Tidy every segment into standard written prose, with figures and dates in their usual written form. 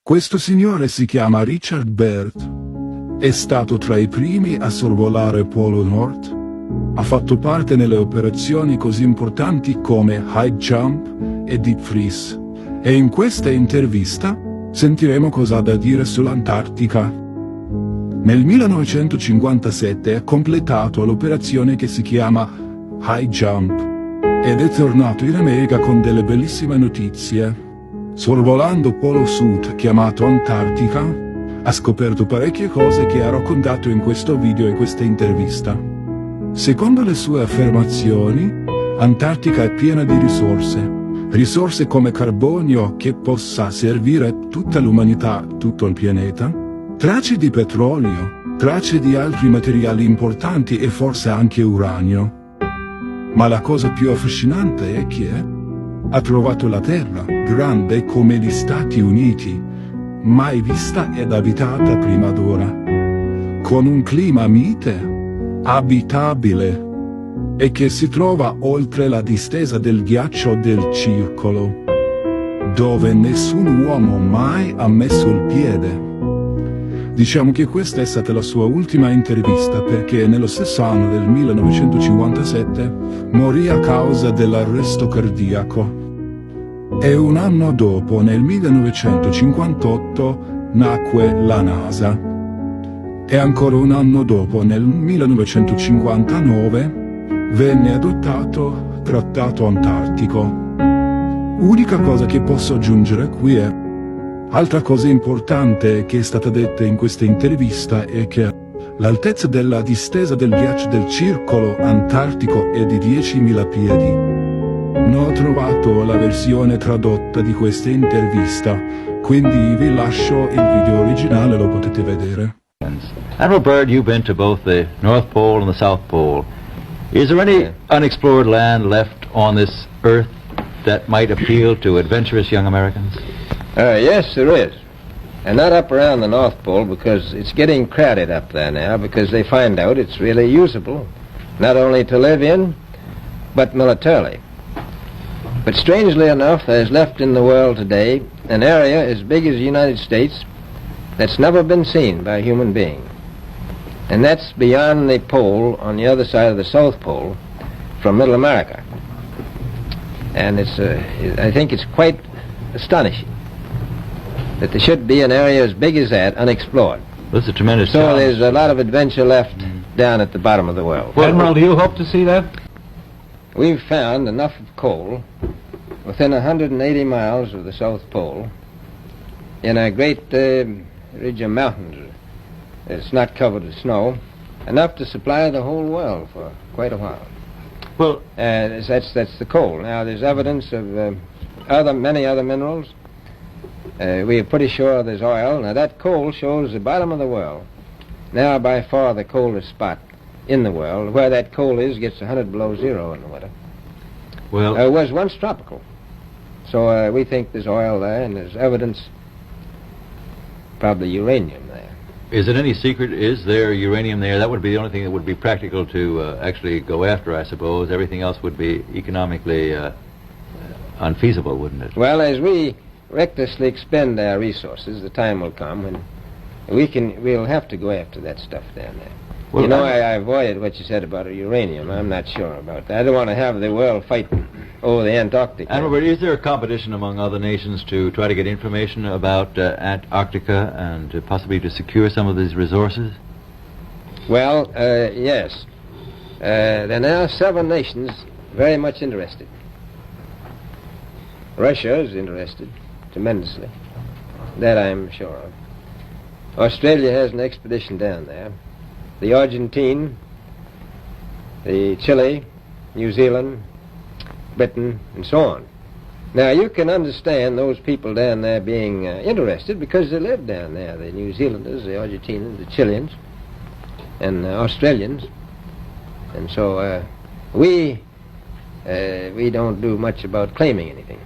Questo signore si chiama Richard Byrd. È stato tra i primi a sorvolare Polo Nord. Ha fatto parte nelle operazioni così importanti come High Jump e Deep Freeze. E in questa intervista sentiremo cosa ha da dire sull'Antartica. Nel 1957 ha completato l'operazione che si chiama High Jump ed è tornato in America con delle bellissime notizie. Sorvolando Polo Sud, chiamato Antartica, ha scoperto parecchie cose che ha raccontato in questo video e questa intervista. Secondo le sue affermazioni, Antartica è piena di risorse come carbonio che possa servire a tutta l'umanità, tutto il pianeta, tracce di petrolio, tracce di altri materiali importanti e forse anche uranio. Ma la cosa più affascinante è che ha trovato la Terra, grande come gli Stati Uniti, mai vista ed abitata prima d'ora, con un clima mite, abitabile, e che si trova oltre la distesa del ghiaccio del Circolo, dove nessun uomo mai ha messo il piede. Diciamo che questa è stata la sua ultima intervista perché nello stesso anno del 1957 morì a causa dell'arresto cardiaco. E un anno dopo, nel 1958, nacque la NASA. E ancora un anno dopo, nel 1959, venne adottato Trattato Antartico. Unica cosa che posso aggiungere qui è altra cosa importante che è stata detta in questa intervista è che l'altezza della distesa del ghiaccio del circolo antartico è di 10.000 piedi. Non ho trovato la versione tradotta di questa intervista, quindi vi lascio il video originale, lo potete vedere. Admiral Byrd, you've been to both the North Pole and the South Pole. Is there any unexplored land left on this Earth that might appeal to adventurous young Americans? Yes, there is. And not up around the North Pole because it's getting crowded up there now because they find out it's really usable, not only to live in, but militarily. But strangely enough, there's left in the world today an area as big as the United States that's never been seen by a human being. And that's beyond the pole on the other side of the South Pole from Middle America. And I think it's quite astonishing that there should be an area as big as that unexplored. That's a tremendous So challenge. there's a lot of adventure left down at the bottom of the world. Well, Admiral, do you hope to see that? We've found enough of coal within 180 miles of the South Pole in a great ridge of mountains. It's not covered with snow, enough to supply the whole world for quite a while. Well, that's the coal. Now there's evidence of many other minerals. We are pretty sure there's oil. Now that coal shows the bottom of the world. Now by far the coldest spot in the world. Where that coal is gets 100 below zero in the winter. well, It was once tropical. So we think there's oil there, and there's evidence, probably uranium there. is it any secret? Is there uranium there? That would be the only thing that would be practical to actually go after, I suppose. Everything else would be economically unfeasible, wouldn't it? Well, as we recklessly expend our resources, the time will come when we'll have to go after that stuff down there. Well, you know, I avoided what you said about uranium. I'm not sure about that. I don't want to have the world fight over the Antarctic. And Robert, is there a competition among other nations to try to get information about Antarctica and possibly to secure some of these resources? Well, yes. There are now 7 nations very much interested. Russia is interested tremendously. That I'm sure of. Australia has an expedition down there. The Argentine, the Chile, New Zealand, Britain, and so on. Now, you can understand those people down there being interested because they live down there, the New Zealanders, the Argentinians, the Chileans, and Australians. And so we don't do much about claiming anything.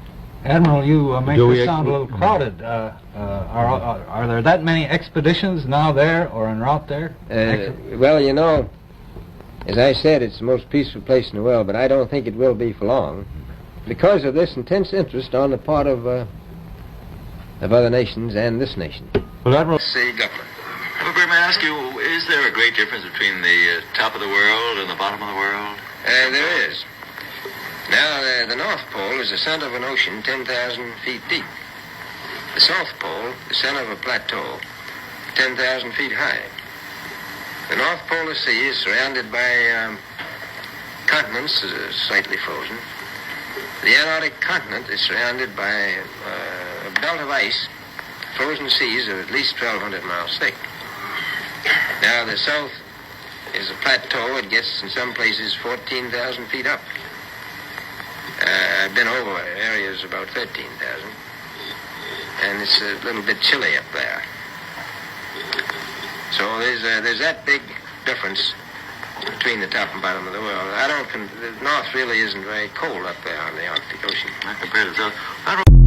Admiral, you make Do we this sound a little crowded. Are there that many expeditions now there or en route there? Well, you know, as I said, it's the most peaceful place in the world, but I don't think it will be for long because of this intense interest on the part of of other nations and this nation. Well, Admiral, Say government. Novembre, may I ask you, is there a great difference between the top of the world and the bottom of the world? There is. Now, the North Pole is the center of an ocean 10,000 feet deep. The South Pole, the center of a plateau 10,000 feet high. The North Polar Sea is surrounded by continents slightly frozen. The Antarctic continent is surrounded by a belt of ice, frozen seas of at least 1,200 miles thick. Now, the South is a plateau. It gets, in some places, 14,000 feet up. I've been over areas about 13,000. And it's a little bit chilly up there. So there's that big difference between the top and bottom of the world. The North really isn't very cold up there on the Arctic Ocean. Not compared to the South.